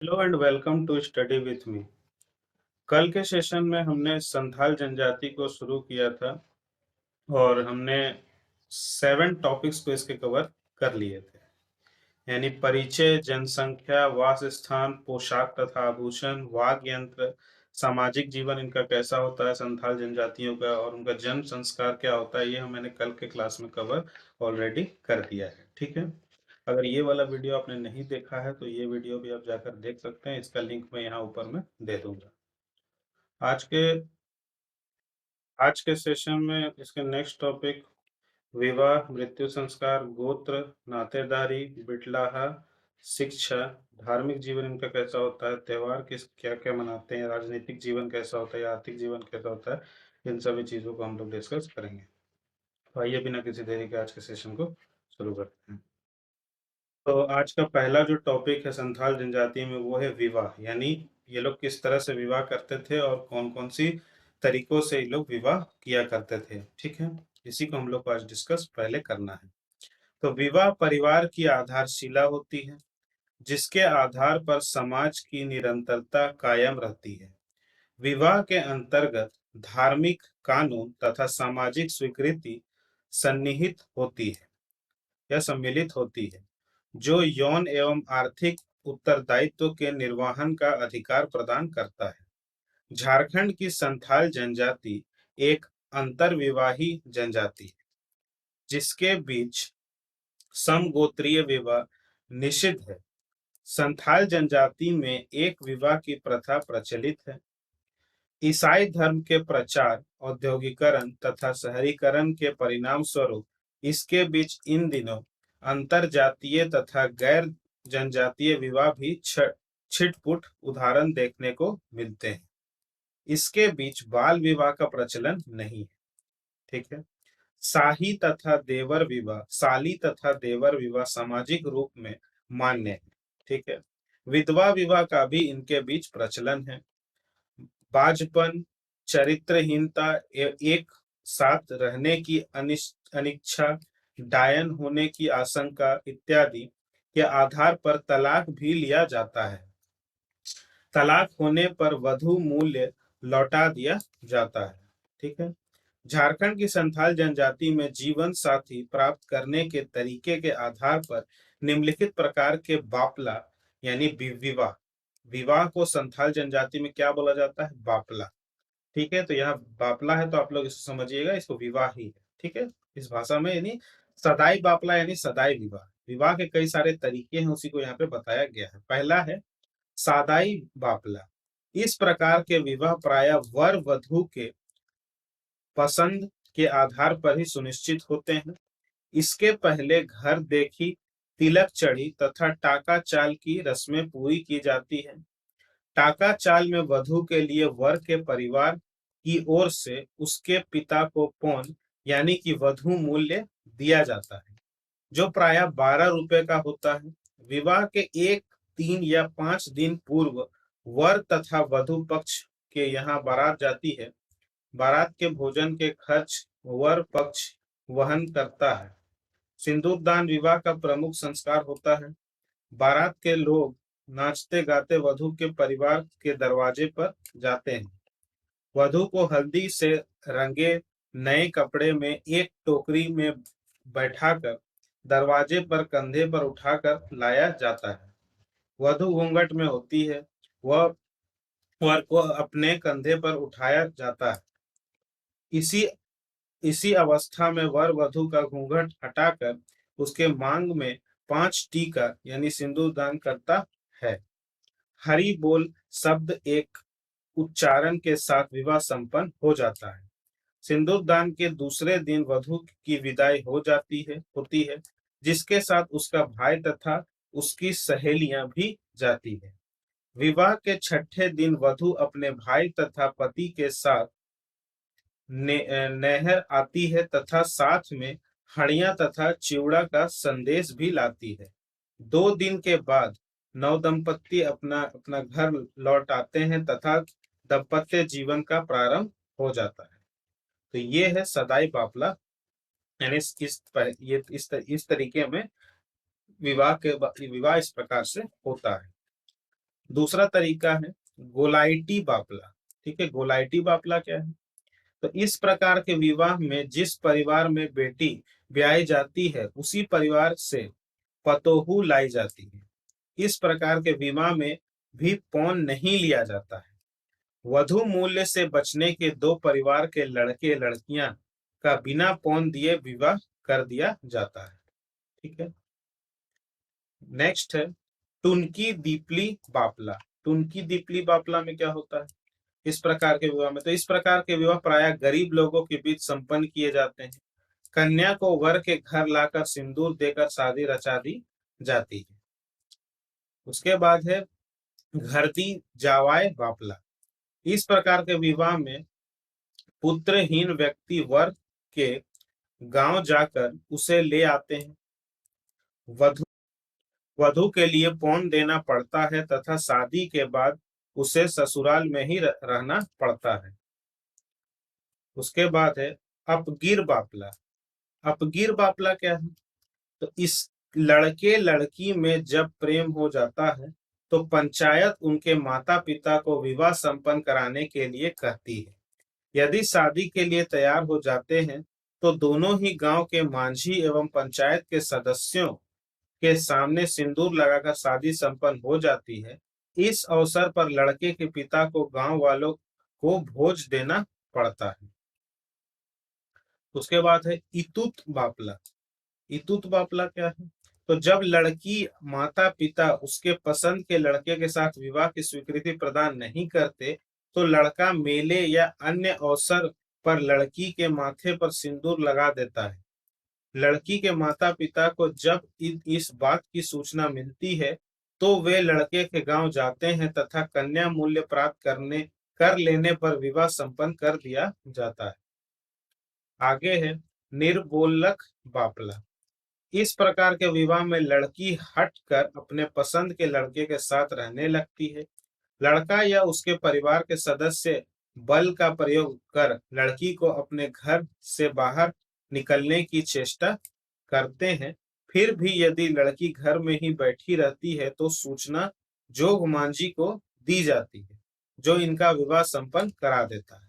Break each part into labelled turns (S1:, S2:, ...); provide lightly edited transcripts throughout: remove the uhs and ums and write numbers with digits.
S1: Hello and welcome to study with me. कल के session में हमने संथाल जनजाति को शुरू किया था और हमने 7 टॉपिक्स को इसके कवर कर लिए थे। यानी परिचय, जनसंख्या, वासस्थान, पोशाक तथा आभूषण, वाद्य यंत्र, सामाजिक जीवन इनका कैसा होता है संथाल जनजातियों का, और उनका जन्म संस्कार क्या होता है, ये मैंने कल के क्लास में कवर ऑलरेडी कर दिया है। ठीक है, अगर ये वाला वीडियो आपने नहीं देखा है तो ये वीडियो भी आप जाकर देख सकते हैं। इसका लिंक मैं यहाँ ऊपर में दे दूंगा। आज के आज के सेशन में इसके नेक्स्ट टॉपिक विवाह, मृत्यु संस्कार, गोत्र, नातेदारी, बिटलाहा, शिक्षा, धार्मिक जीवन इनका कैसा होता है, त्योहार किस क्या क्या मनाते हैं, राजनीतिक जीवन कैसा होता है, आर्थिक जीवन कैसा होता है, इन सभी चीजों को हम लोग डिस्कस करेंगे। तो आइए बिना किसी देरी के आज के सेशन को शुरू करते हैं। तो आज का पहला जो टॉपिक है संथाल जनजाति में वो है विवाह। यानी ये लोग किस तरह से विवाह करते थे और कौन कौन सी तरीकों से ये लोग विवाह किया करते थे। ठीक है, इसी को हम लोग को आज डिस्कस पहले करना है। तो विवाह परिवार की आधारशिला होती है जिसके आधार पर समाज की निरंतरता कायम रहती है। विवाह के अंतर्गत धार्मिक कानून तथा सामाजिक स्वीकृति सन्निहित होती है या सम्मिलित होती है जो यौन एवं आर्थिक उत्तरदायित्व के निर्वहन का अधिकार प्रदान करता है। झारखंड की संथाल जनजाति एक अंतर्विवाही जनजाति है जिसके बीच समगोत्रीय विवाह निषिद्ध है। संथाल जनजाति में एक विवाह की प्रथा प्रचलित है। ईसाई धर्म के प्रचार, औद्योगिकरण तथा शहरीकरण के परिणाम स्वरूप इसके बीच इन दिनों अंतरजातीय तथा गैर जनजातीय विवाह भी छिटपुट उदाहरण देखने को मिलते हैं। इसके बीच बाल विवाह का प्रचलन नहीं है। ठीक है, साली तथा देवर विवाह सामाजिक रूप में मान्य है। ठीक है, विधवा विवाह का भी इनके बीच प्रचलन है। बाजपन, चरित्रहीनता, एक साथ रहने की अनिच्छा, डायन होने की आशंका इत्यादि के आधार पर तलाक भी लिया जाता है। तलाक होने पर वधू मूल्य लौटा दिया जाता है। ठीक है, झारखंड की संथाल जनजाति में जीवन साथी प्राप्त करने के तरीके के आधार पर निम्नलिखित प्रकार के बापला यानी विवाह विवाह को संथाल जनजाति में क्या बोला जाता है? बापला। ठीक है, तो यहाँ बापला है तो आप लोग इसको समझिएगा, इसको विवाह ही है। ठीक है, इस भाषा में यानी सदाई बापला यानी सदाई विवाह। विवाह के कई सारे तरीके हैं, उसी को यहाँ पे बताया गया है। पहला है सादाई बापला। इस प्रकार के विवाह प्राय वर वधु के पसंद के आधार पर ही सुनिश्चित होते हैं। इसके पहले घर देखी, तिलक चढ़ी तथा टाका चाल की रस्में पूरी की जाती है। टाका चाल में वधु के लिए वर के परिवार की ओर से उसके पिता को पौन यानी कि वधु मूल्य दिया जाता है जो प्राय 12 रुपए का होता है। विवाह के 1, 3 या 5 दिन पूर्व वर तथा वधु पक्ष के यहाँ बारात जाती है। बारात के भोजन के खर्च वर पक्ष वहन करता है। सिंदूरदान विवाह का प्रमुख संस्कार होता है। बारात के लोग नाचते गाते वधु के परिवार के दरवाजे पर जाते हैं। वधु को हल्दी से रंगे नए कपड़े में एक टोकरी में बैठाकर दरवाजे पर कंधे पर उठाकर लाया जाता है। वधु घूंघट में होती है। वह वर को अपने कंधे पर उठाया जाता है। इसी इसी अवस्था में वर वधु का घूंघट हटाकर उसके मांग में 5 टीका यानी सिंदूरदान करता है। हरि बोल शब्द एक उच्चारण के साथ विवाह संपन्न हो जाता है। सिंदूरदान के दूसरे दिन वधु की विदाई होती है जिसके साथ उसका भाई तथा उसकी सहेलियां भी जाती है। विवाह के 6ठे दिन वधु अपने भाई तथा पति के साथ नहर आती है तथा साथ में हड़िया तथा चिवड़ा का संदेश भी लाती है। 2 दिन के बाद नवदंपति अपना अपना घर लौट आते हैं तथा दाम्पत्य जीवन का प्रारंभ हो जाता है। तो ये है सदाई बापला, यानी इस तरीके में विवाह इस प्रकार से होता है। दूसरा तरीका है गोलाइटी बापला। ठीक है, गोलाइटी बापला क्या है? तो इस प्रकार के विवाह में जिस परिवार में बेटी ब्याही जाती है उसी परिवार से पतोहू लाई जाती है। इस प्रकार के विवाह में भी पौन नहीं लिया जाता है। वधु मूल्य से बचने के दो परिवार के लड़के लड़कियां का बिना पौन दिए विवाह कर दिया जाता है। ठीक है, नेक्स्ट है टुनकी दीपली बापला। टुनकी दीपली बापला में क्या होता है? इस प्रकार के विवाह में, तो इस प्रकार के विवाह प्रायः गरीब लोगों के बीच संपन्न किए जाते हैं। कन्या को वर के घर लाकर सिंदूर देकर शादी रचा दी जाती है। उसके बाद है घरदी जावाय बापला। इस प्रकार के विवाह में पुत्रहीन व्यक्ति वर के गांव जाकर उसे ले आते हैं। वधु वधु के लिए पौन देना पड़ता है तथा शादी के बाद उसे ससुराल में ही रहना पड़ता है। उसके बाद है अपगिर बापला। अपगिर बापला क्या है? तो इस लड़के लड़की में जब प्रेम हो जाता है तो पंचायत उनके माता पिता को विवाह संपन्न कराने के लिए कहती है। यदि शादी के लिए तैयार हो जाते हैं तो दोनों ही गांव के मांझी एवं पंचायत के सदस्यों के सामने सिंदूर लगाकर शादी संपन्न हो जाती है। इस अवसर पर लड़के के पिता को गांव वालों को भोज देना पड़ता है। उसके बाद है इतुत बापला। इतुत बापला क्या है? तो जब लड़की माता पिता उसके पसंद के लड़के के साथ विवाह की स्वीकृति प्रदान नहीं करते तो लड़का मेले या अन्य अवसर पर लड़की के माथे पर सिंदूर लगा देता है। लड़की के माता पिता को जब इस बात की सूचना मिलती है तो वे लड़के के गांव जाते हैं तथा कन्या मूल्य प्राप्त कर लेने पर विवाह संपन्न कर दिया जाता है। आगे है निर्बोलक बापला। इस प्रकार के विवाह में लड़की हटकर अपने पसंद के लड़के के साथ रहने लगती है। लड़का या उसके परिवार के सदस्य बल का प्रयोग कर लड़की को अपने घर से बाहर निकलने की चेष्टा करते हैं। फिर भी यदि लड़की घर में ही बैठी रहती है तो सूचना जोग मांझी को दी जाती है जो इनका विवाह संपन्न करा देता है।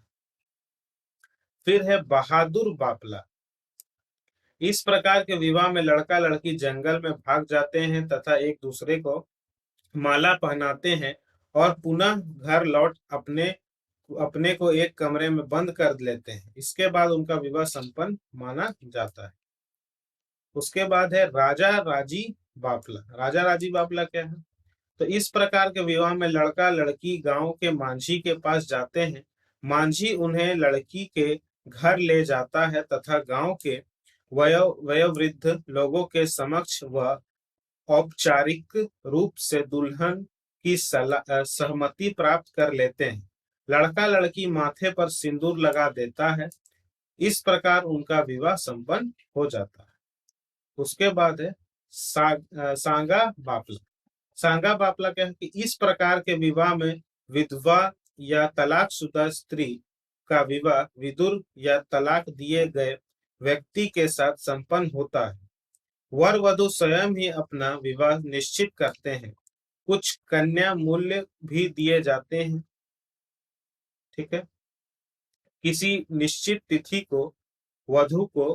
S1: फिर है बहादुर बापला। इस प्रकार के विवाह में लड़का लड़की जंगल में भाग जाते हैं तथा एक दूसरे को माला पहनाते हैं और पुनः घर लौट अपने अपने को एक कमरे में बंद कर लेते हैं। इसके बाद उनका विवाह संपन्न माना जाता है। उसके बाद है राजा राजी बापला। राजा राजी बापला क्या है? तो इस प्रकार के विवाह में लड़का लड़की गांव के मांझी के पास जाते हैं। मांझी उन्हें लड़की के घर ले जाता है तथा गांव के वयोवृद्ध लोगों के समक्ष वह औपचारिक रूप से दुल्हन की सहमति प्राप्त कर लेते हैं। लड़का लड़की माथे पर सिंदूर लगा देता है। इस प्रकार उनका विवाह संपन्न हो जाता है। उसके बाद है सांगा बापला। सांगा बापला क्या है कि इस प्रकार के विवाह में विधवा या तलाकशुदा स्त्री का विवाह विदुर या तलाक दिए गए व्यक्ति के साथ संपन्न होता है। वर वधु स्वयं ही अपना विवाह निश्चित करते हैं। कुछ कन्या मूल्य भी दिए जाते हैं। ठीक है, किसी निश्चित तिथि को वधु को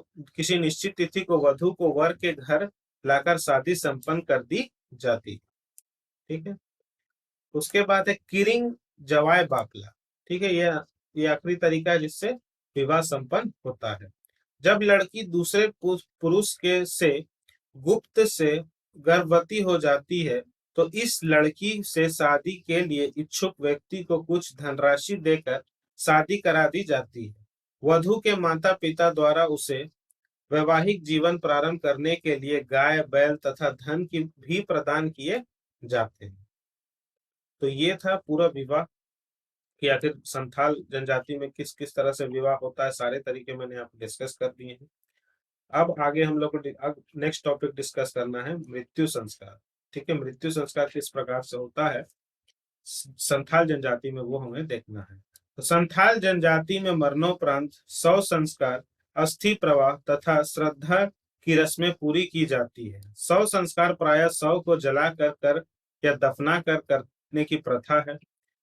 S1: वधु को वर के घर लाकर शादी संपन्न कर दी जाती। ठीक है, उसके बाद है किरिंग जवाय बापला। ठीक है, ये आखिरी तरीका है जिससे विवाह संपन्न होता है। जब लड़की दूसरे पुरुष के से गुप्त से गर्भवती हो जाती है तो इस लड़की से शादी के लिए इच्छुक व्यक्ति को कुछ धनराशि देकर शादी करा दी जाती है। वधु के माता पिता द्वारा उसे वैवाहिक जीवन प्रारंभ करने के लिए गाय बैल तथा धन की भी प्रदान किए जाते हैं। तो ये था पूरा विवाह कि आखिर संथाल जनजाति में किस किस तरह से विवाह होता है। सारे तरीके मैंने यहाँ पे डिस्कस कर दिए हैं। अब आगे हम लोग को नेक्स्ट टॉपिक डिस्कस करना है मृत्यु संस्कार। ठीक है, मृत्यु संस्कार किस प्रकार से होता है संथाल जनजाति में वो हमें देखना है। तो संथाल जनजाति में मरणोपरांत शव संस्कार, अस्थि प्रवाह तथा श्रद्धा की रस्में पूरी की जाती है। शव संस्कार प्रायः शव को जला कर या दफना कर देने की प्रथा है।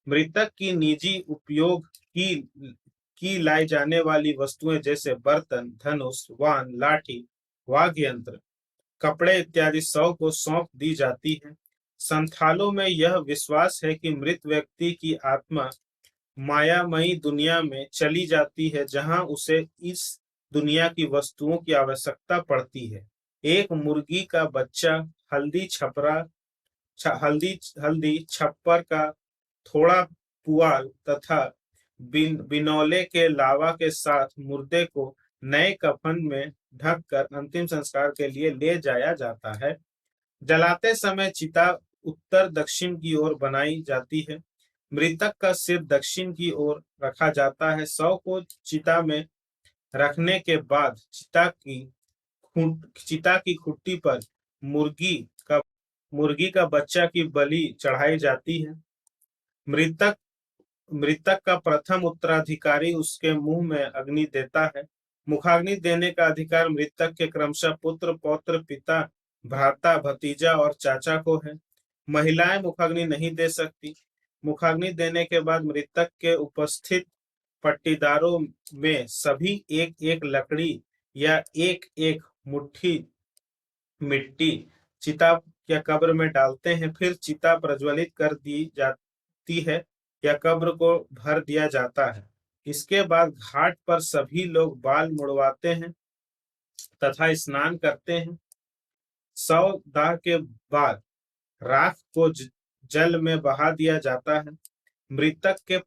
S1: मृतक की निजी उपयोग की लाई जाने वाली वस्तुएं जैसे बर्तन, धनुष, वाण, लाठी, वाद्य यंत्र, कपड़े इत्यादि शव को सौंप दी जाती है। संथालों में यह विश्वास है कि मृत व्यक्ति की आत्मा मायामयी दुनिया में चली जाती है, जहां उसे इस दुनिया की वस्तुओं की आवश्यकता पड़ती है। एक मुर्गी का बच्चा, हल्दी छपरा हल्दी हल्दी छप्पर का थोड़ा पुआल तथा बिनौले के लावा के साथ मुर्दे को नए कफन में ढककर अंतिम संस्कार के लिए ले जाया जाता है। जलाते समय चिता उत्तर दक्षिण की ओर बनाई जाती है। मृतक का सिर दक्षिण की ओर रखा जाता है। शव को चिता में रखने के बाद चिता की खुट्टी पर मुर्गी का मुर्गी का बच्चा की बलि चढ़ाई जाती है। मृतक मृतक का प्रथम उत्तराधिकारी उसके मुंह में अग्नि देता है। मुखाग्नि देने का अधिकार मृतक के क्रमशः पुत्र, पौत्र, पिता, भ्राता, भतीजा और चाचा को है। महिलाएं मुखाग्नि नहीं दे सकती। मुखाग्नि देने के बाद मृतक के उपस्थित पट्टीदारों में सभी एक एक लकड़ी या एक एक मुट्ठी मिट्टी चिता या कब्र में डालते हैं। फिर चिता प्रज्वलित कर दी जाती है या कब्र को भर दिया जाता है। इसके बाद घाट पर सभी लोग बाल मुड़वाते हैं तथा स्नान करते हैं। शव दाह के बाद राख को जल में बहा दिया जाता है। मृत्यु के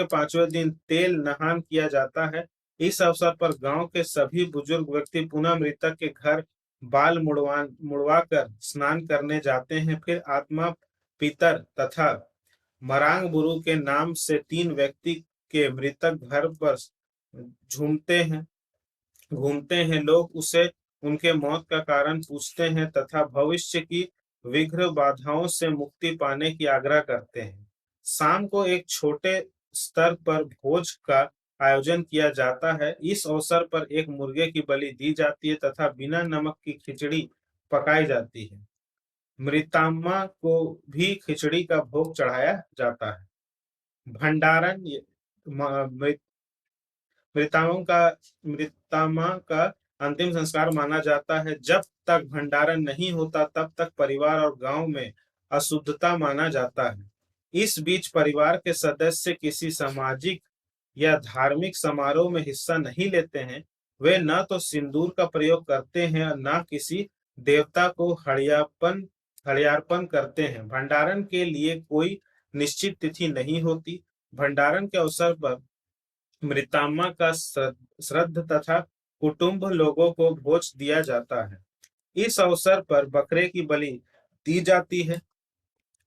S1: 5वें दिन तेल नहान किया जाता है। इस अवसर पर गांव के सभी बुजुर्ग व्यक्ति पुनः मृतक के घर बाल मुड़वा कर स्नान करने जाते हैं। फिर आत्मा पितर तथा मरांग बुरु के नाम से 3 व्यक्ति के मृतक घर पर घूमते हैं। लोग उसे उनके मौत का कारण पूछते हैं तथा भविष्य की विघ्न बाधाओं से मुक्ति पाने की आग्रह करते हैं। शाम को एक छोटे स्तर पर भोज का आयोजन किया जाता है। इस अवसर पर एक मुर्गे की बलि दी जाती है तथा बिना नमक की खिचड़ी पकाई जाती है। मृतात्मा को भी खिचड़ी का भोग चढ़ाया जाता है। भंडारण मृतात्मा का अंतिम संस्कार माना जाता है। जब तक भंडारण नहीं होता तब तक परिवार और गांव में अशुद्धता माना जाता है। इस बीच परिवार के सदस्य किसी सामाजिक या धार्मिक समारोह में हिस्सा नहीं लेते हैं। वे न तो सिंदूर का प्रयोग करते हैं और न किसी देवता को हड़ियार्पण करते हैं। भंडारण के लिए कोई निश्चित तिथि नहीं होती। भंडारण के अवसर पर मृतात्मा का श्रद्ध तथा कुटुंब लोगों को भोज दिया जाता है। इस अवसर पर बकरे की बलि दी जाती है।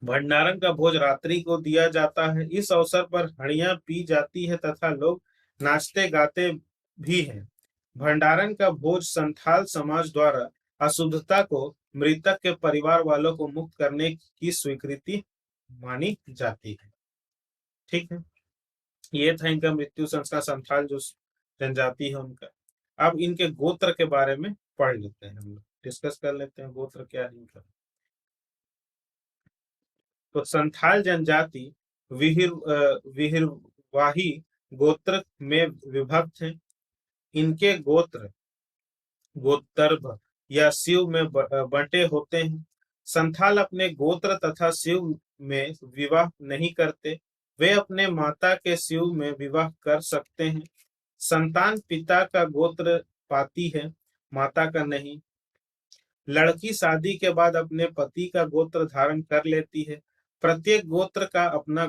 S1: भंडारण का भोज रात्रि को दिया जाता है। इस अवसर पर हड़ियां पी जाती है तथा लोग नाचते गाते भी हैं। भंडारण का भोज संथाल समाज द्वारा अशुद्धता को मृतक के परिवार वालों को मुक्त करने की स्वीकृति मानी जाती है। ठीक है, ये था इनका मृत्यु संस्कार संथाल जो जनजाति है उनका। अब इनके गोत्र के बारे में पढ़ लेते हैं, हम लोग डिस्कस कर लेते हैं गोत्र क्या है इनका। तो संथाल जनजाति विहिरवाही गोत्र में विभक्त है। इनके गोत्र गोत्रभ या शिव में बंटे होते हैं। संथाल अपने गोत्र तथा शिव में विवाह नहीं करते। वे अपने माता के शिव में विवाह कर सकते हैं। संतान पिता का गोत्र पाती है, माता का नहीं। लड़की शादी के बाद अपने पति का गोत्र धारण कर लेती है। प्रत्येक गोत्र का अपना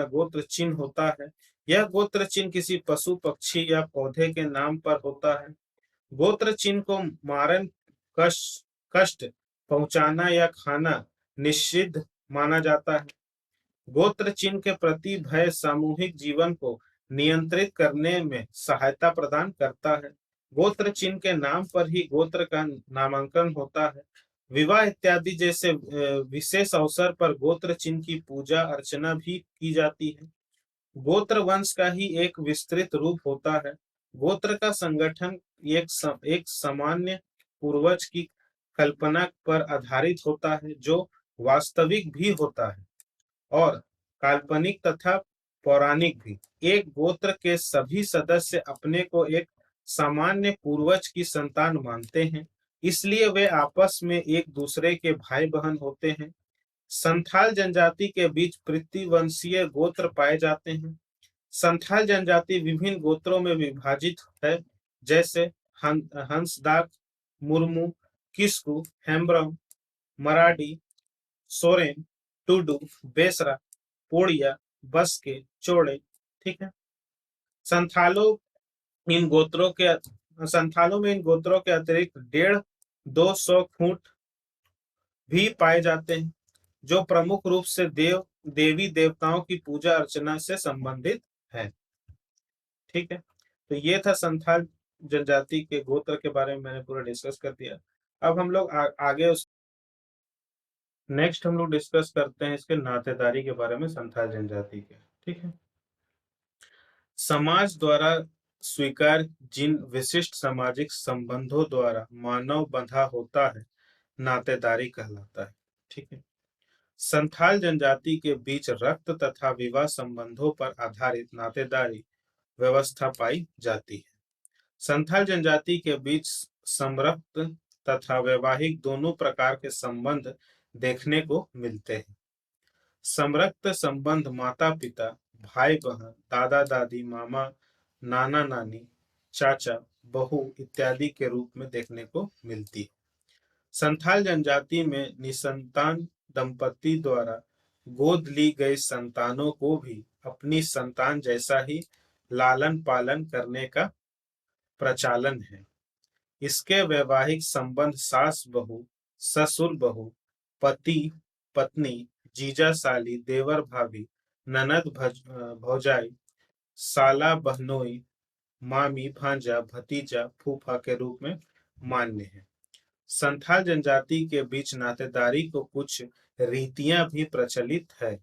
S1: गोत्र चिन्ह होता है। यह गोत्र चिन्ह किसी पशु, पक्षी या पौधे के नाम पर होता है। गोत्र चिन्ह को मारण, कष्ट पहुंचाना या खाना निषिद्ध माना जाता है। गोत्र चिन्ह के प्रति भय सामूहिक जीवन को नियंत्रित करने में सहायता प्रदान करता है। गोत्र चिन्ह के नाम पर ही गोत्र का नामांकन होता है। विवाह इत्यादि जैसे विशेष अवसर पर गोत्र चिन्ह की पूजा अर्चना भी की जाती है। गोत्र वंश का ही एक विस्तृत रूप होता है। गोत्र का संगठन एक सामान्य पूर्वज की कल्पना पर आधारित होता है जो वास्तविक भी होता है और काल्पनिक तथा पौराणिक भी। एक गोत्र के सभी सदस्य अपने को एक सामान्य पूर्वज की संतान मानते हैं, इसलिए वे आपस में एक दूसरे के भाई बहन होते हैं। संथाल जनजाति के बीच पृथ्वीवंशीय गोत्र पाए जाते हैं। संथाल जनजाति विभिन्न गोत्रों में विभाजित है, जैसे हंसदाक, मुर्मू, किस्कू, हेम्ब्रम, मराठी, सोरेन, टुडू, बेसरा, पोड़िया, बस्के, चोड़े। ठीक है। संथालों इन गोत्रों के संथालों में इन गोत्रों के अतिरिक्त 150-200 खूंट भी पाए जाते हैं, जो प्रमुख रूप से देवी देवताओं की पूजा अर्चना से संबंधित है। ठीक है। तो ये था संथाल जनजाति के गोत्र के बारे में मैंने पूरा डिस्कस कर दिया। अब हम लोग आगे नेक्स्ट हम लोग डिस्कस करते हैं इसके नातेदारी के बारे में संथाल जनजाति के। ठीक है। समाज द्वारा स्वीकार जिन विशिष्ट सामाजिक संबंधों द्वारा मानव बंधा होता है, नातेदारी कहलाता है। ठीक है। संथाल जनजाति के बीच रक्त तथा विवाह संबंधों पर आधारित नातेदारी व्यवस्था पाई जाती है। संथाल जनजाति के बीच समरक्त तथा वैवाहिक दोनों प्रकार के संबंध देखने को मिलते हैं। समरक्त संबंध माता पिता, भाई बहन, दादा दादी, मामा, नाना नानी, चाचा, बहू इत्यादि के रूप में देखने को मिलती है। संथाल जनजाति में निसंतान दंपति द्वारा गोद ली गई संतानों को भी अपनी संतान जैसा ही लालन पालन करने का प्रचलन है। इसके वैवाहिक संबंध सास बहू, ससुर बहू, पति पत्नी, जीजा साली, देवर भाभी, ननद भौजाई, साला बहनोई, मामी भांजा, भतीजा, फूफा के रूप में मान्य है। संथाल जनजाति के बीच नातेदारी को कुछ रीतियां भी प्रचलित है।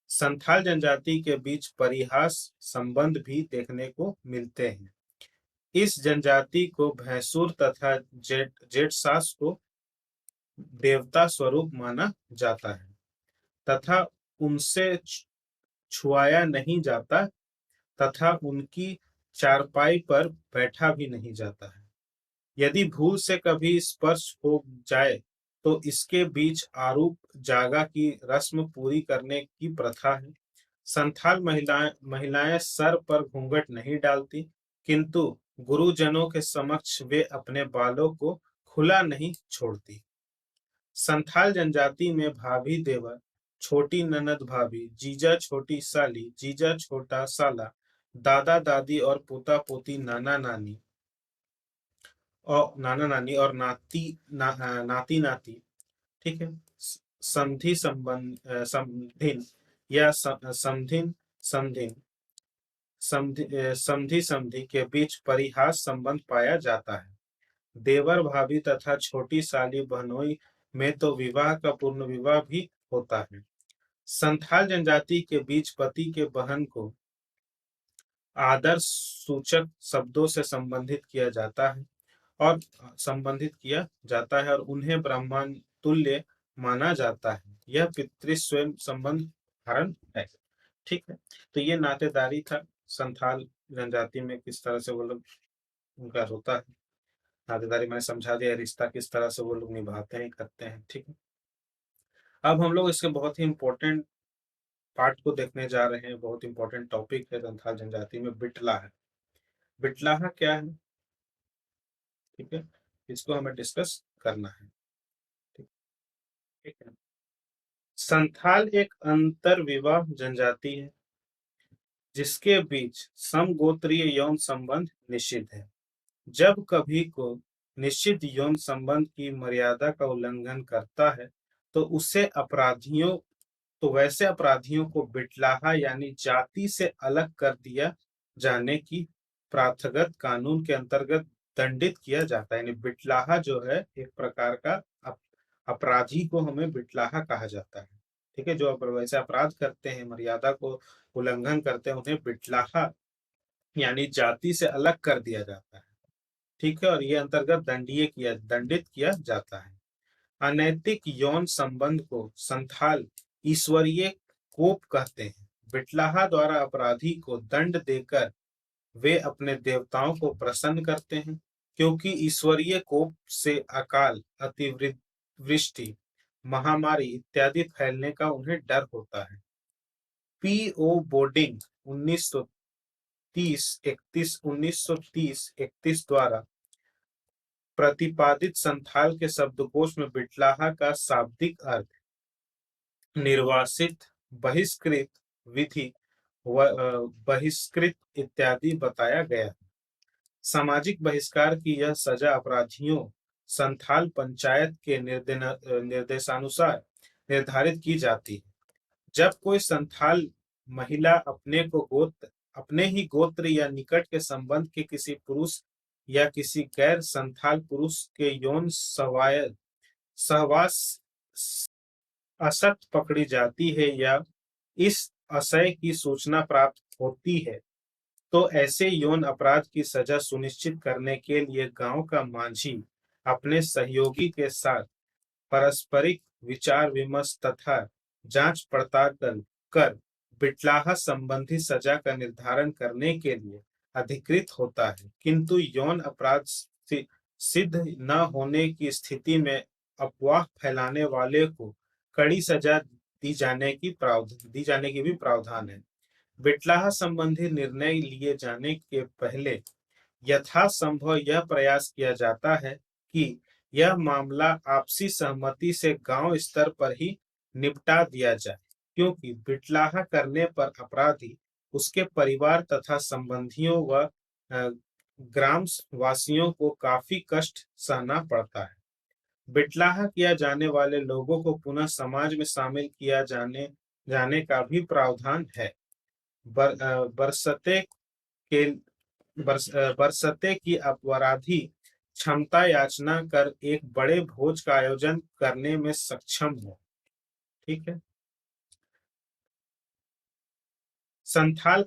S1: संथाल जनजाति के बीच परिहास संबंध भी देखने को मिलते हैं। इस जनजाति को भैंसुर तथा जेठ सास को देवता स्वरूप माना जाता है तथा उनसे छुआया नहीं जाता तथा उनकी चारपाई पर बैठा भी नहीं जाता है। यदि भूल से कभी स्पर्श हो जाए तो इसके बीच आरूप जागा की रस्म पूरी करने की प्रथा है। संथाल महिलाएं सर पर घूंघट नहीं डालती, किंतु गुरुजनों के समक्ष वे अपने बालों को खुला नहीं छोड़ती। संथाल जनजाति में भाभी देवर, छोटी ननद भाभी, जीजा छोटी साली, जीजा छोटा साला, दादा दादी और पोता पोती, नाना नानी और नाती नाती। ठीक है। समधी संबंध समधिन या समधिन समधिन समधी समधी के बीच परिहास संबंध पाया जाता है। देवर भाभी तथा छोटी साली बहनोई में तो विवाह का पूर्ण विवाह भी होता है। संथाल जनजाति के बीच पति के बहन को आदर सूचक शब्दों से संबंधित किया जाता है और उन्हें ब्राह्मण तुल्य माना जाता है। यह पितृ स्वयं संबंध धारण है। ठीक है। तो ये नातेदारी था संथाल जनजाति में, किस तरह से वो लोग उनका होता है। नातेदारी मैंने समझा दिया, रिश्ता किस तरह से वो लोग निभाते हैं, करते हैं। ठीक है। अब हम लोग इसके बहुत ही इंपॉर्टेंट पार्ट को देखने जा रहे हैं। बहुत इंपॉर्टेंट टॉपिक है संथाल जनजाति में, बिटलाहा। बिटलाहा क्या है? ठीक है। इसको हमें डिस्कस करना है। ठीक है। संथाल एक अंतर विवाह जनजाति है जिसके बीच समगोत्रीय यौन संबंध निषिद्ध है। जब कभी को निश्चित यौन संबंध की मर्यादा का उल्लंघन करता है तो वैसे अपराधियों को बिटलाहा यानी जाति से अलग कर दिया जाने की प्राथगत कानून के अंतर्गत दंडित किया जाता है। यानी बिटलाहा जो है एक प्रकार का अपराधी को हमें बिटलाहा कहा जाता है। ठीक है। जो वैसे अपराध करते हैं, मर्यादा को उल्लंघन करते हैं, उन्हें बिटलाहा यानी जाति से अलग कर दिया जाता है। ठीक है। और ये अंतर्गत दंडित किया जाता है। अनैतिक यौन संबंध को संथाल ईश्वरीय कोप कहते हैं। बिटलाहा द्वारा अपराधी को दंड देकर वे अपने देवताओं को प्रसन्न करते हैं, क्योंकि ईश्वरीय कोप से अकाल, अतिवृष्टि, महामारी इत्यादि फैलने का उन्हें डर होता है। पी.ओ. बोर्डिंग 1930-31 द्वारा प्रतिपादित संथाल के शब्दकोश में बिटलाहा का शाब्दिक अर्थ निर्वासित, बहिष्कृत, विधि, बहिष्कृत इत्यादि बताया गया है। सामाजिक बहिष्कार की यह सजा अपराधियों संथाल पंचायत के निर्देशानुसार निर्धारित की जाती है। जब कोई संथाल महिला अपने ही गोत्र या निकट के संबंध के किसी पुरुष या किसी गैर संथाल पुरुष के यौन सहवास असक्त पकड़ी जाती है या इस आशय की सूचना प्राप्त होती है, तो ऐसे यौन अपराध की सजा सुनिश्चित करने के लिए गांव का मांझी अपने सहयोगी के साथ पारस्परिक विचार विमर्श तथा जांच पड़ताल कर बिटलाहा संबंधी सजा का निर्धारण करने के लिए अधिकृत होता है। किंतु यौन अपराध सिद्ध न होने की स्थिति में अफवाह फैलाने वाले को कड़ी सजा दी जाने की भी प्रावधान है। बिटलाहा संबंधी निर्णय लिए जाने के पहले यथासंभव यह प्रयास किया जाता है कि यह मामला आपसी सहमति से गांव स्तर पर ही निपटा दिया जाए, क्योंकि बिटलाहा करने पर अपराधी, उसके परिवार तथा संबंधियों व ग्राम वासियों को काफी कष्ट सहना पड़ता है। बिटलाहा किया जाने वाले लोगों को पुनः समाज में शामिल किया जाने का भी प्रावधान है। बरसते की अपराधी क्षमता याचना कर एक बड़े भोज का आयोजन करने में सक्षम हो। ठीक है। संथाल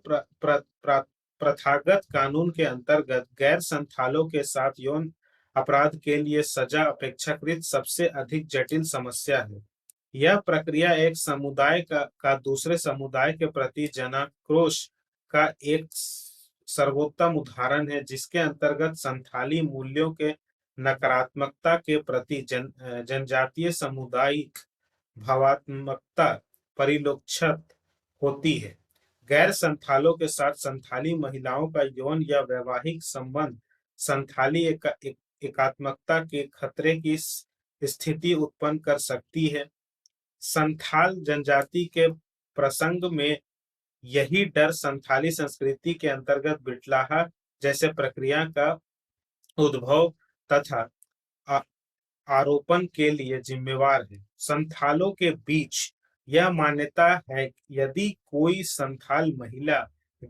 S1: प्रथागत कानून के अंतर्गत गैर संथालों के साथ यौन अपराध के लिए सजा अपेक्षाकृत सबसे अधिक जटिल समस्या है। यह प्रक्रिया एक समुदाय का दूसरे समुदाय के प्रति जनाक्रोश का एक सर्वोत्तम उदाहरण है, जिसके अंतर्गत संथाली मूल्यों के नकारात्मकता के प्रति जनजातीय सामुदायिक भावात्मकता परिलक्षित होती है। गैर संथालों के साथ संथाली महिलाओं का यौन या वैवाहिक संबंध संथाली एकात्मकता के खतरे की स्थिति उत्पन्न कर सकती है। संथाल जनजाति के प्रसंग में यही डर संथाली संस्कृति के अंतर्गत बिटलाहा जैसे प्रक्रिया का उद्भव तथा आरोपण के लिए जिम्मेवार है। संथालों के बीच यह मान्यता है कि यदि कोई संथाल महिला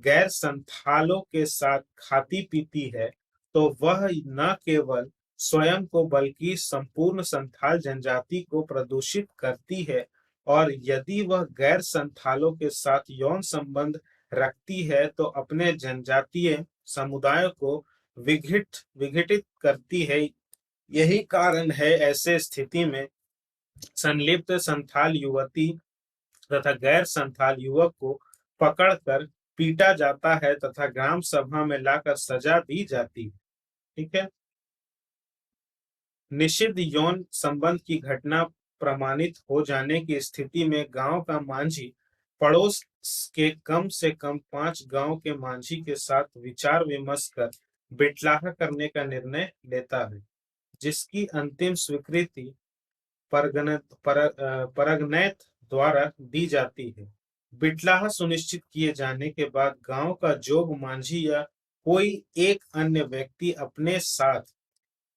S1: गैर संथालों के साथ खाती पीती है, तो वह न केवल स्वयं को बल्कि संपूर्ण संथाल जनजाति को प्रदूषित करती है, और यदि वह गैर संथालों के साथ यौन संबंध रखती है तो अपने जनजातीय समुदाय को विघटित करती है। यही कारण है ऐसे स्थिति में संलिप्त संथाल युवती तथा गैर संथाल युवक को पकड़कर पीटा जाता है तथा ग्राम सभा में लाकर सजा दी जाती है। ठीक है। निषिद्ध यौन संबंध की घटना प्रमाणित हो जाने की स्थिति में गांव का मांझी पड़ोस के कम से कम 5 गांव के मांझी के साथ विचार विमर्श कर बिटलाहा करने का निर्णय लेता है, जिसकी अंतिम स्वीकृति परगनैत द्वारा दी जाती है। बिटलाहा सुनिश्चित किए जाने के बाद गांव का जोग मांझी या कोई एक अन्य व्यक्ति अपने साथ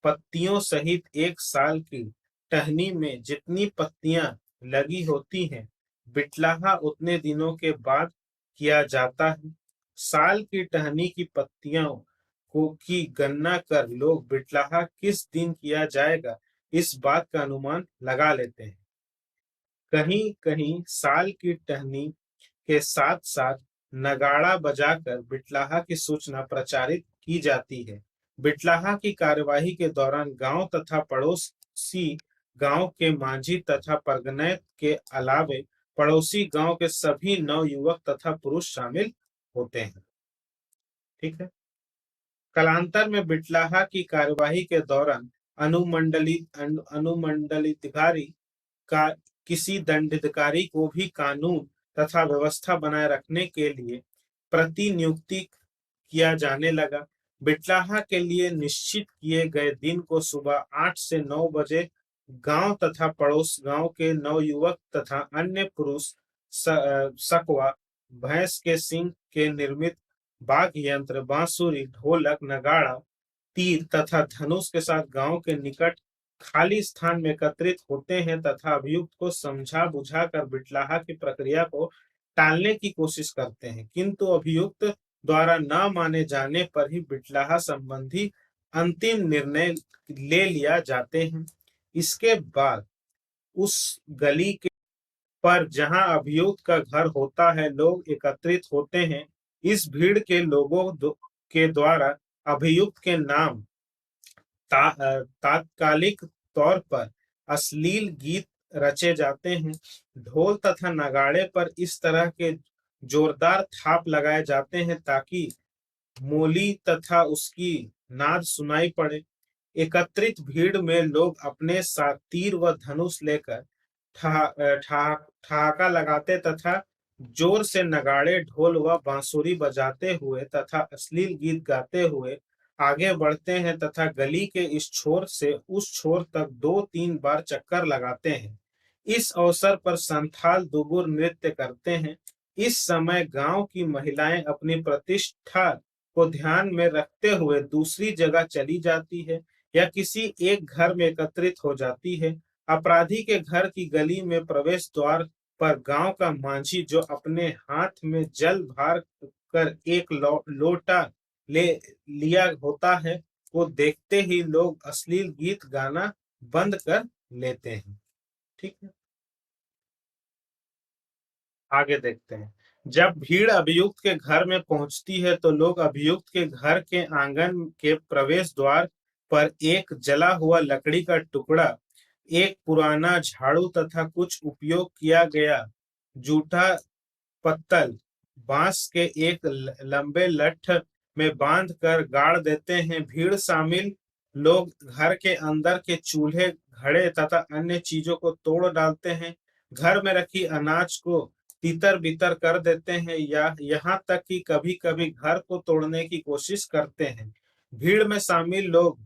S1: पत्तियों सहित 1 साल की टहनी में जितनी पत्तियां लगी होती हैं, बिटलाहा उतने दिनों के बाद किया जाता है। साल की टहनी की पत्तियों की गणना कर लोग बिटलाहा किस दिन किया जाएगा इस बात का अनुमान लगा लेते हैं। कहीं कहीं साल की टहनी के साथ साथ नगाड़ा बजाकर बिटलाहा की सूचना प्रचारित की जाती है। बिटलाहा की कार्यवाही के दौरान गांव तथा पड़ोसी गांव के मांझी तथा परगनैत के अलावे पड़ोसी गांव के सभी नवयुवक तथा पुरुष शामिल होते हैं। ठीक है। कालांतर में बिटलाहा की कार्यवाही के दौरान अनुमंडलिताधिकारी का किसी दंडाधिकारी को भी कानून तथा व्यवस्था बनाए रखने के लिए प्रतिनियुक्ति किया जाने लगा। बिटलाहा के लिए निश्चित किए गए दिन को सुबह 8 से 9 बजे गांव तथा पड़ोस गांव के नवयुवक तथा अन्य पुरुष सकवा, भैंस के सींग के निर्मित वाद्य यंत्र, बांसुरी, ढोलक, नगाड़ा, तीर तथा धनुष के साथ गांव के निकट खाली स्थान में एकत्रित होते हैं तथा अभियुक्त को समझा बुझाकर बिटलाहा की प्रक्रिया को टालने की कोशिश करते हैं, किंतु अभियुक्त द्वारा न माने जाने पर ही बिटलाहा संबंधी अंतिम निर्णय ले लिया जाते हैं। इसके बाद उस गली के पर जहां अभियुक्त का घर होता है लोग एकत्रित होते हैं। इस भीड़ के लोगों के द्वारा अभियुक्त के नाम तात्कालिक तौर पर अश्लील गीत रचे जाते हैं। ढोल तथा नगाड़े पर इस तरह के जोरदार थाप लगाए जाते हैं ताकि मोली तथा उसकी नाद सुनाई पड़े। एकत्रित भीड़ में लोग अपने साथ तीर व धनुष लेकर ठहाका लगाते तथा जोर से नगाड़े, ढोल व बांसुरी बजाते हुए तथा अश्लील गीत गाते हुए आगे बढ़ते हैं तथा गली के इस छोर से उस छोर तक 2-3 बार चक्कर लगाते हैं। इस अवसर पर संथाल दुबुर नृत्य करते हैं। इस समय गांव की महिलाएं अपनी प्रतिष्ठा को ध्यान में रखते हुए दूसरी जगह चली जाती है या किसी एक घर में एकत्रित हो जाती है। अपराधी के घर की गली में प्रवेश द्वार पर गांव का मांझी जो अपने हाथ में जल भर कर एक लोटा ले लिया होता है, को देखते ही लोग अश्लील गीत गाना बंद कर लेते हैं। ठीक है, आगे देखते हैं। जब भीड़ अभियुक्त के घर में पहुंचती है तो लोग अभियुक्त के घर के आंगन के प्रवेश द्वार पर एक जला हुआ लकड़ी का टुकड़ा, एक पुराना झाड़ू तथा कुछ उपयोग किया गया जूठा पत्तल बांस के एक लंबे लठ में बांध कर गाड़ देते हैं। भीड़ शामिल लोग घर के अंदर के चूल्हे, घड़े तथा अन्य चीजों को तोड़ डालते हैं। घर में रखी अनाज को तितर बितर कर देते हैं या यहाँ तक कि कभी कभी घर को तोड़ने की कोशिश करते हैं। भीड़ में शामिल लोग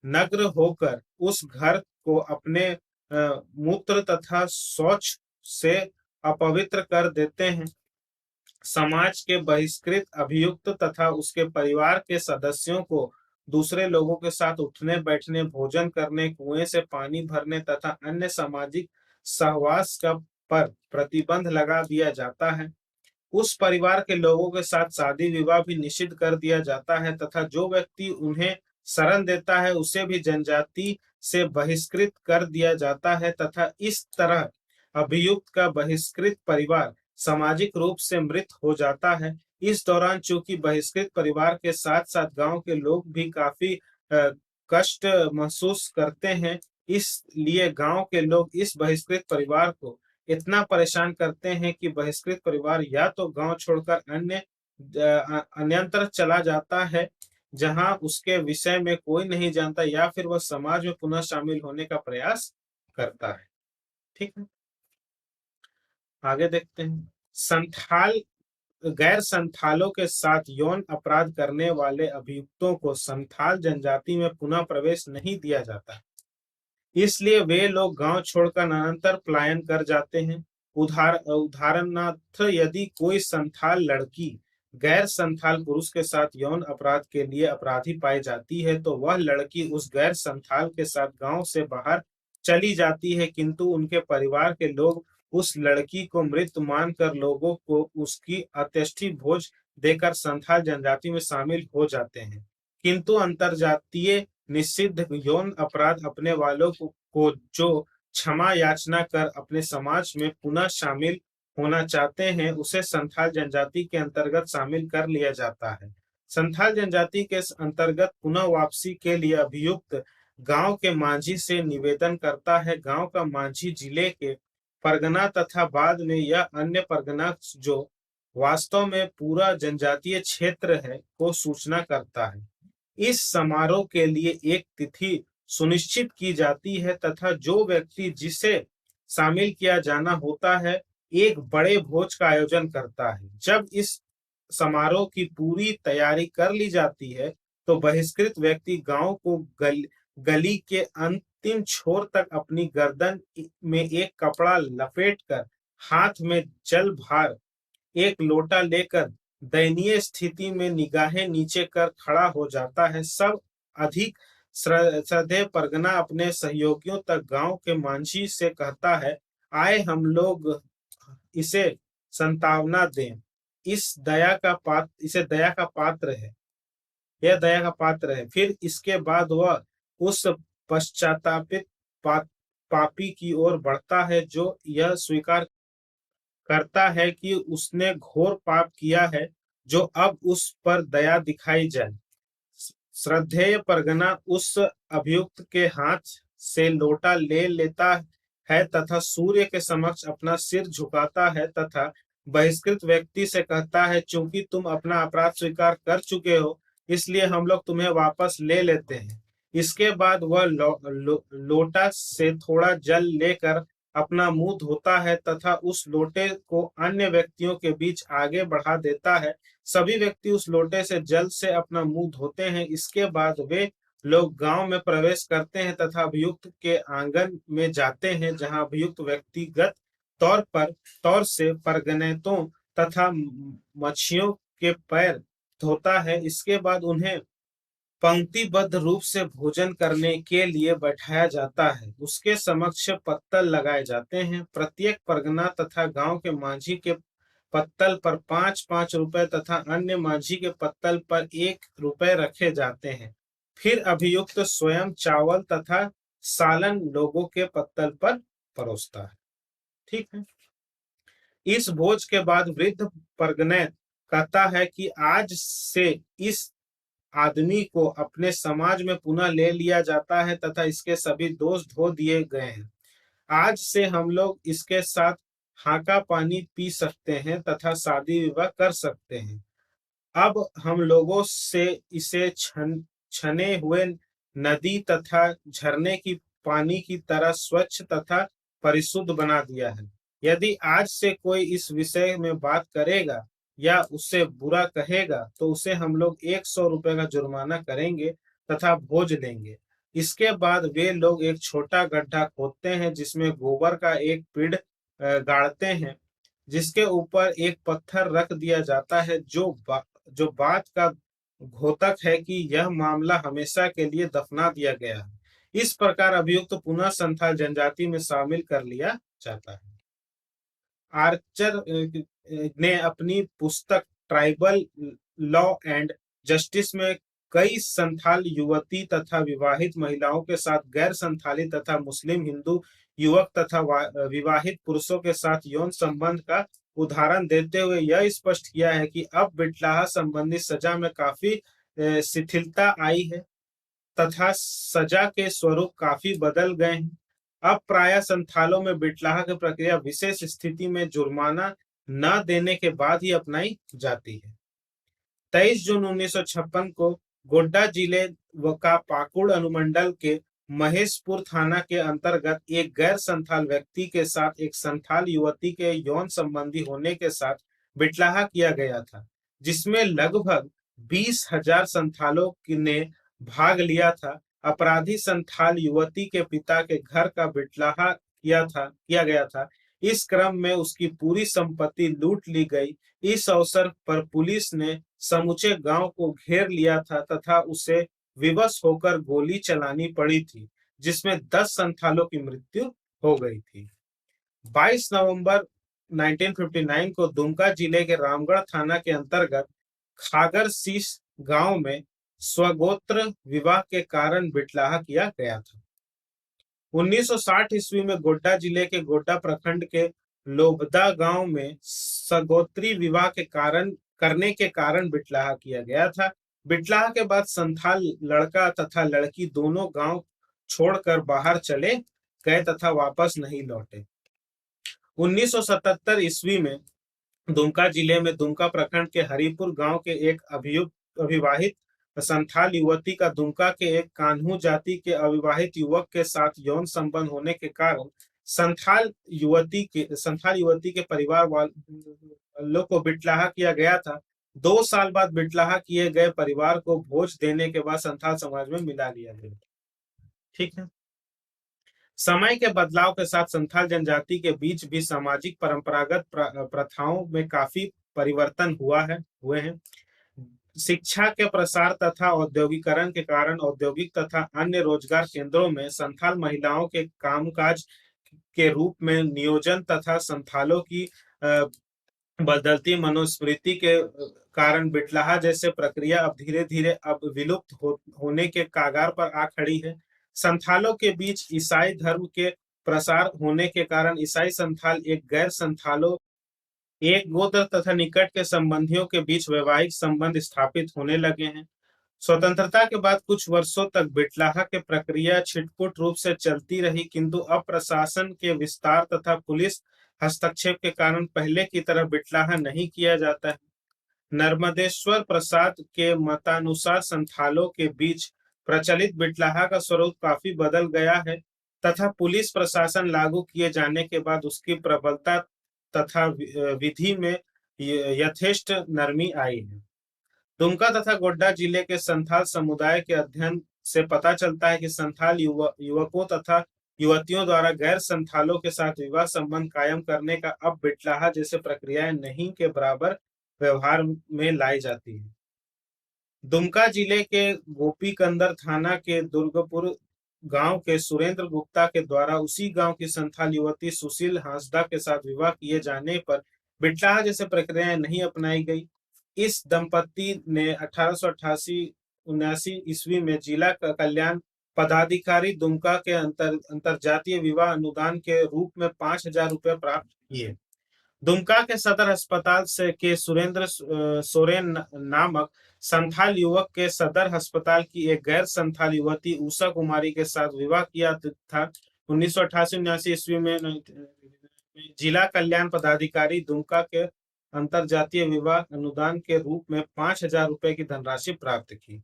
S1: नग्न होकर उस घर को अपने मूत्र तथा शौच से अपवित्र कर देते हैं। समाज के बहिष्कृत अभियुक्त तथा उसके परिवार के सदस्यों को दूसरे लोगों के साथ उठने बैठने, भोजन करने, कुएं से पानी भरने तथा अन्य सामाजिक सहवास का पर प्रतिबंध लगा दिया जाता है। उस परिवार के लोगों के साथ शादी विवाह भी निषिद्ध कर दिया जाता है तथा जो व्यक्ति उन्हें शरण देता है उसे भी जनजाति से बहिष्कृत कर दिया जाता है तथा इस तरह अभियुक्त का बहिष्कृत परिवार सामाजिक रूप से मृत हो जाता है। इस दौरान चूंकि बहिष्कृत परिवार के साथ साथ गांव के लोग भी काफी कष्ट महसूस करते हैं, इसलिए गांव के लोग इस बहिष्कृत परिवार को इतना परेशान करते हैं कि बहिष्कृत परिवार या तो गांव छोड़कर अन्यत्र चला जाता है जहां उसके विषय में कोई नहीं जानता, या फिर वह समाज में पुनः शामिल होने का प्रयास करता है। ठीक है, आगे देखते हैं। संथाल गैर संथालों के साथ यौन अपराध करने वाले अभियुक्तों को संथाल जनजाति में पुनः प्रवेश नहीं दिया जाता, इसलिए वे लोग गांव छोड़कर अनंतर पलायन कर जाते हैं। उदाहरणार्थ यदि कोई संथाल लड़की गैर संथाल पुरुष के साथ यौन अपराध के लिए अपराधी पाई जाती है तो वह लड़की उस गैर संथाल के साथ गांव से बाहर चली जाती है, किंतु उनके परिवार के लोग उस लड़की को मृत मानकर लोगों को उसकी अंत्येष्टि भोज देकर संथाल जनजाति में शामिल हो जाते हैं। किंतु अंतरजातीय निषिद्ध यौन अपराध अपने वालों को जो क्षमा याचना कर अपने समाज में पुनः शामिल होना चाहते हैं उसे संथाल जनजाति के अंतर्गत शामिल कर लिया जाता है। संथाल जनजाति के अंतर्गत पुनः वापसी के लिए अभियुक्त गांव के मांझी से निवेदन करता है। गांव का मांझी जिले के परगना तथा बाद में यह अन्य परगना जो वास्तव में पूरा जनजातीय क्षेत्र है को सूचना करता है। इस समारोह के लिए एक तिथि सुनिश्चित की जाती है तथा जो व्यक्ति जिसे शामिल किया जाना होता है एक बड़े भोज का आयोजन करता है। जब इस समारोह की पूरी तैयारी कर ली जाती है तो बहिष्कृत व्यक्ति गांव को गली के अंतिम छोर तक अपनी गर्दन में एक कपड़ा लपेटकर हाथ में जल भर एक लोटा लेकर दयनीय स्थिति में निगाहें नीचे कर खड़ा हो जाता है। सब अधिक श्रद्धेय परगना अपने सहयोगियों तक गांव के मांझी से कहता है, आए हम लोग इसे संतावना दें। इसे दया का पात्र है। यह दया का पात्र है। फिर इसके बाद वह उस पश्चातापित पापी की ओर बढ़ता है जो यह स्वीकार करता है कि उसने घोर पाप किया है, जो अब उस पर दया दिखाई जाए। श्रद्धेय परगना उस अभियुक्त के हाथ से लोटा ले लेता है तथा सूर्य के समक्ष अपना सिर झुकाता है तथा बहिष्कृत व्यक्ति से कहता है, चूंकि तुम अपना अपराध स्वीकार कर चुके हो इसलिए हम लोग तुम्हें वापस ले लेते हैं। इसके बाद वह लोटा से थोड़ा जल लेकर अपना मुंह धोता है तथा उस लोटे को अन्य व्यक्तियों के बीच आगे बढ़ा देता है। सभी व्यक्ति उस लोटे से जल से अपना मुंह धोते हैं। इसके बाद वे लोग गांव में प्रवेश करते हैं तथा अभियुक्त के आंगन में जाते हैं, जहां अभियुक्त व्यक्तिगत तौर से परगनेतों तथा मच्छियों के पैर धोता है। इसके बाद उन्हें पंक्तिबद्ध रूप से भोजन करने के लिए बैठाया जाता है। उसके समक्ष पत्तल लगाए जाते हैं। प्रत्येक परगना तथा गांव के मांझी के पत्तल पर 5-5 रुपए तथा अन्य मांझी के पत्तल पर 1 रुपए रखे जाते हैं। फिर अभियुक्त स्वयं चावल तथा सालन लोगों के पत्तल पर परोसता है। ठीक है। इस भोज के बाद वृद्ध परगनैत कहता है कि आज से इस आदमी को अपने समाज में पुनः ले लिया जाता है तथा इसके सभी दोष धो दिए गए हैं। आज से हम लोग इसके साथ हाका पानी पी सकते हैं तथा शादी विवाह कर सकते हैं। अब हम लोगों से इसे छने हुए नदी तथा झरने की पानी की तरह स्वच्छ तथा परिशुद्ध बना दिया है। यदि आज से कोई इस विषय में बात करेगा या उससे बुरा कहेगा तो उसे हम लोग 100 रुपए का जुर्माना करेंगे तथा भोज लेंगे। इसके बाद वे लोग एक छोटा गड्ढा खोदते हैं जिसमें गोबर का एक पीढ़ गाड़ते हैं, जिसके ऊपर एक पत्थर रख दिया जाता है जो बात का घोतक है कि यह मामला हमेशा के लिए दफना दिया गया है। इस प्रकार अभियुक्त पुनः संथाल जनजाति में शामिल कर लिया जाता है। आर्चर ने अपनी पुस्तक ट्राइबल लॉ एंड जस्टिस में कई संथाल युवती तथा विवाहित महिलाओं के साथ गैर संथाली तथा मुस्लिम हिंदू युवक तथा विवाहित पुरुषों के साथ यौन संबंध का उदाहरण देते हुए यह स्पष्ट किया है कि अब बिटलाहा संबंधी सजा में काफी शिथिलता आई है तथा सजा के स्वरूप काफी बदल गए हैं। अब प्राय संथालों में बिटलाहा की प्रक्रिया विशेष स्थिति में जुर्माना न देने के बाद ही अपनाई जाती है। 23 जून 1956 को गोड्डा जिले का पाकुड़ अनुमंडल के महेशपुर थाना के अंतर्गत एक गैर संथाल व्यक्ति के साथ एक संथाल युवती के यौन संबंधी होने के साथ बिटलाहा किया गया था, जिसमें लगभग 20,000 संथालों ने भाग लिया था। अपराधी संथाल युवती के पिता के घर का बिटलाहा किया गया था। इस क्रम में उसकी पूरी संपत्ति लूट ली गई। इस अवसर पर पुलिस ने समूचे गांव को घेर लिया था तथा उसे विवश होकर गोली चलानी पड़ी थी, जिसमें 10 संथालों की मृत्यु हो गई थी। 22 नवंबर 1959 को दुमका जिले के रामगढ़ थाना के अंतर्गत खागरसीस गांव में स्वगोत्र विवाह के कारण बिटलाहा किया गया था। 1960 ईस्वी में गोड्डा जिले के गोड्डा प्रखंड के लोबदा गांव में सगोत्री विवाह करने के कारण बिटलाहा किया गया था। बिटलाहा के बाद संथाल लड़का तथा लड़की दोनों गांव छोड़कर बाहर चले गए तथा वापस नहीं लौटे। 1977 ईस्वी में दुमका जिले में दुमका प्रखंड के हरिपुर गांव के एक अविवाहित संथाल युवती का दुमका के एक कान्हू जाति के अविवाहित युवक के साथ यौन संबंध होने के कारण संथाल युवती के परिवार वालों को बिटलाहा किया गया था। 2 साल बाद बिटलाहा किए गए परिवार को भोज देने के बाद संथाल समाज में मिला लिया गया। ठीक है। समय के बदलाव के साथ संथाल जनजाति के बीच भी सामाजिक परंपरागत प्रथाओं में काफी परिवर्तन हुए हैं। शिक्षा के प्रसार तथा औद्योगिकरण के कारण औद्योगिक तथा अन्य रोजगार केंद्रों में संथाल महिलाओं के कामकाज के रूप में नियोजन तथा संथालों की बदलती मनुस्मृति के कारण बिटलाहा जैसे प्रक्रिया अब धीरे धीरे अब विलुप्त होने के कगार पर आ खड़ी है। संथालों के बीच ईसाई धर्म के प्रसार होने के कारण ईसाई संथाल एक गोत्र तथा निकट के संबंधियों के बीच वैवाहिक संबंध स्थापित होने लगे हैं। स्वतंत्रता के बाद कुछ वर्षों तक बिटलाहा की प्रक्रिया छिटपुट रूप से चलती रही, किंतु अब प्रशासन के विस्तार तथा पुलिस हस्तक्षेप के कारण पहले की तरह बिटलाहा नहीं किया जाता है। नर्मदेश्वर प्रसाद के मतानुसार संथालों के बीच प्रचलित बिटलाहा का स्वरूप काफी बदल गया है तथा पुलिस प्रशासन लागू किए जाने के बाद उसकी प्रबलता तथा विधि में यथेष्ट नरमी आई है। दुमका तथा गोड्डा जिले के संथाल समुदाय के अध्ययन से पता चलता है कि संथाल युवकों तथा युवतियों द्वारा गैर संथालों के साथ विवाह संबंध कायम करने का अब बिटलाहा जैसे प्रक्रियाएं नहीं के बराबर व्यवहार में लाई जाती है। दुमका जिले के गोपीकंदर थाना के दुर्गपुर गांव के सुरेंद्र गुप्ता के द्वारा उसी गांव की संथाल युवती सुशील हांसदा के साथ विवाह किए जाने पर बिटलाहा जैसे प्रक्रियाएं नहीं अपनाई गई। इस दंपति ने 1888-79 ईस्वी में जिला कल्याण पदाधिकारी दुमका के अंतरजातीय विवाह अनुदान के रूप में 5,000 रुपए प्राप्त किए। दुमका के सदर अस्पताल से के सुरेंद्र सोरेन नामक संथाल युवक के सदर अस्पताल की एक गैर संथाल युवती उषा कुमारी के साथ विवाह किया था। 1988-79 ईस्वी में जिला कल्याण पदाधिकारी दुमका के अंतरजातीय विवाह अनुदान के रूप में 5,000 रुपए की धनराशि प्राप्त की।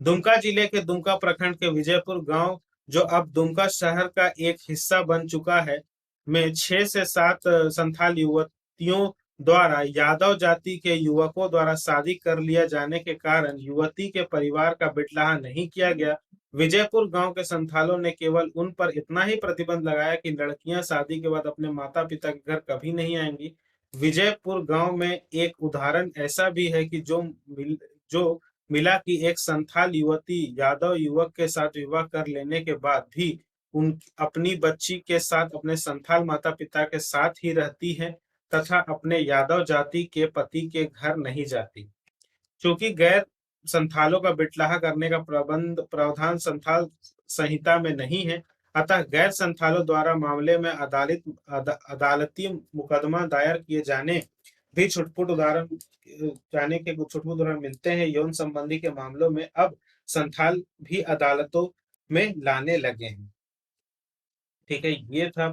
S1: दुमका जिले के दुमका प्रखंड के विजयपुर गांव, जो अब दुमका शहर का एक हिस्सा बन चुका है, में 6 से 7 संथाल युवतियों द्वारा यादव जाति के युवकों द्वारा शादी कर लिया जाने के कारण युवती के परिवार का बिटलाहा नहीं किया गया। विजयपुर गांव के संथालों ने केवल उन पर इतना ही प्रतिबंध लगाया कि लड़कियां शादी के बाद अपने माता पिता के घर कभी नहीं आएंगी। विजयपुर गांव में एक उदाहरण ऐसा भी है कि जो मिला कि एक संथाल युवती यादव युवक के साथ विवाह कर लेने के बाद भी उन अपनी बच्ची के साथ अपने संथाल माता पिता के साथ ही रहती है तथा अपने यादव जाति के पति के घर नहीं जाती। क्योंकि गैर संथालों का बिटलाहा करने का प्रावधान संथाल संहिता में नहीं है, अतः गैर संथालों द्वारा मामले में अदालती मुकदमा दायर किए जाने भी छुटपुट उदाहरण मिलते हैं। यौन संबंधी के मामलों में अब संथाल भी अदालतों में लाने लगे हैं। ठीक है, ये था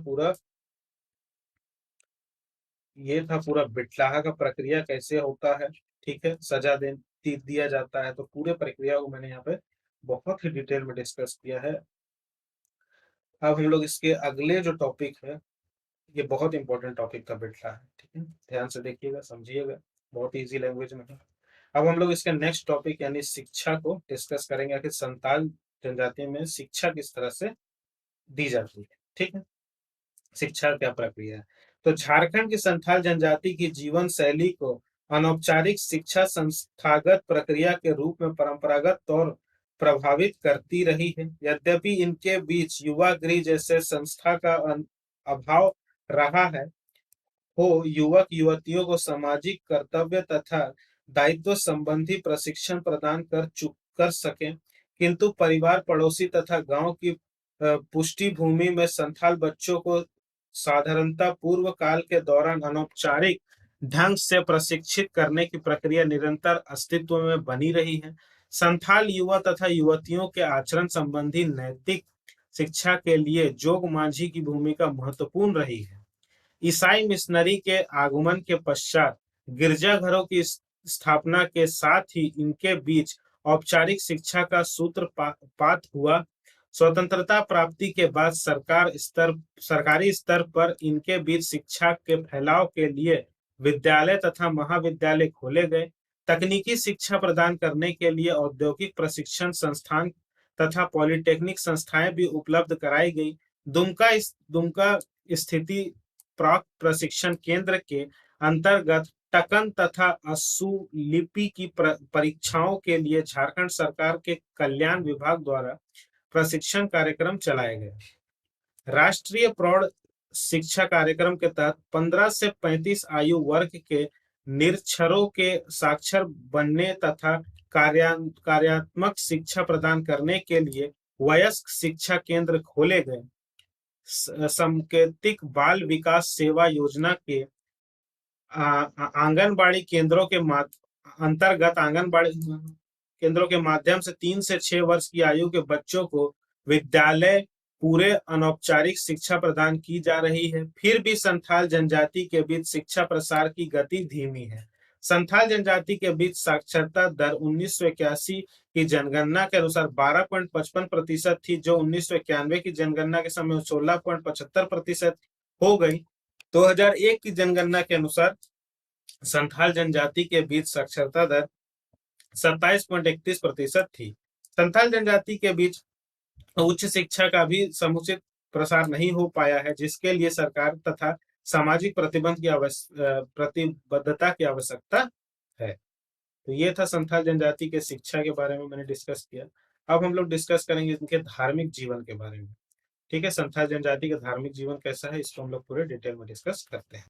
S1: पूरा बिटलाहा का प्रक्रिया कैसे होता है। ठीक है, सजा दिया जाता है, तो पूरे प्रक्रिया को मैंने यहाँ पे बहुत ही डिटेल में डिस्कस किया है। अब हम लोग इसके अगले जो टॉपिक है, ये बहुत इंपॉर्टेंट टॉपिक का बिटलाहा है। ठीक है, ध्यान से देखिएगा, समझिएगा, बहुत इजी लैंग्वेज में है। अब हम लोग इसके नेक्स्ट टॉपिक यानी शिक्षा को डिस्कस करेंगे कि संथाल जनजाति में शिक्षा किस तरह से दी जाती है। ठीक है, शिक्षा क्या प्रक्रिया है। तो झारखंड की संथाल जनजाति की जीवन शैली को अनौपचारिक शिक्षा संस्थागत प्रक्रिया के रूप में परंपरागत तौर प्रभावित करती रही है। यद्यपि इनके बीच युवा गृह जैसे संस्था का अभाव रहा है, हो युवक युवतियों को सामाजिक कर्तव्य तथा दायित्व संबंधी प्रशिक्षण प्रदान कर सके, किंतु परिवार पड़ोसी तथा गांव की पुष्टि भूमि में संथाल बच्चों को साधारणतः पूर्व काल के दौरान अनौपचारिक ढंग से प्रशिक्षित करने की प्रक्रिया निरंतर अस्तित्व में बनी रही है। संथाल युवा तथा युवतियों के आचरण संबंधी नैतिक शिक्षा के लिए जोग मांझी की भूमिका महत्वपूर्ण रही है। ईसाई मिशनरी के आगमन के पश्चात गिरजाघरों की स्थापना के साथ ही इनके बीच औपचारिक शिक्षा का सूत्रपात हुआ। स्वतंत्रता प्राप्ति के बाद सरकारी स्तर पर इनके बीच शिक्षा के फैलाव के लिए विद्यालय तथा महाविद्यालय खोले गए। तकनीकी शिक्षा प्रदान करने के लिए औद्योगिक प्रशिक्षण संस्थान तथा पॉलिटेक्निक संस्थाएं भी उपलब्ध कराई गई। दुमका स्थिति प्राक प्रशिक्षण केंद्र के अंतर्गत टकन तथा असुलिपि की परीक्षाओं के लिए झारखंड सरकार के कल्याण विभाग द्वारा प्रशिक्षण कार्यक्रम चलाए गए। राष्ट्रीय प्रौढ़ शिक्षा कार्यक्रम के तहत 15 से 35 आयु वर्ग के निरक्षरों के साक्षर बनने तथा कार्यात्मक शिक्षा प्रदान करने के लिए वयस्क शिक्षा केंद्र खोले गए। सांकेतिक बाल विकास सेवा योजना के आंगनबाड़ी केंद्रों के अंतर्गत आंगनबाड़ी केंद्रों के माध्यम से 3 से 6 वर्ष की आयु के बच्चों को विद्यालय पूरे अनौपचारिक शिक्षा प्रदान की जा रही है। फिर भी संथाल जनजाति के बीच शिक्षा प्रसार की गति धीमी है। संथाल जनजाति के बीच साक्षरता दर 1981 की जनगणना के अनुसार 12.55% थी, जो 1991 की जनगणना के समय 16.75% हो गई। 2001 की जनगणना के अनुसार संथाल जनजाति के बीच साक्षरता दर 27.31% थी। संथाल जनजाति के बीच उच्च शिक्षा का भी समुचित प्रसार नहीं हो पाया है, जिसके लिए सरकार तथा सामाजिक प्रतिबद्धता की आवश्यकता है। तो ये था संथाल जनजाति के शिक्षा के बारे में मैंने डिस्कस किया। अब हम लोग डिस्कस करेंगे इनके धार्मिक जीवन के बारे में। ठीक है, संथाल जनजाति का धार्मिक जीवन कैसा है, इसको हम लोग पूरे डिटेल में डिस्कस करते हैं।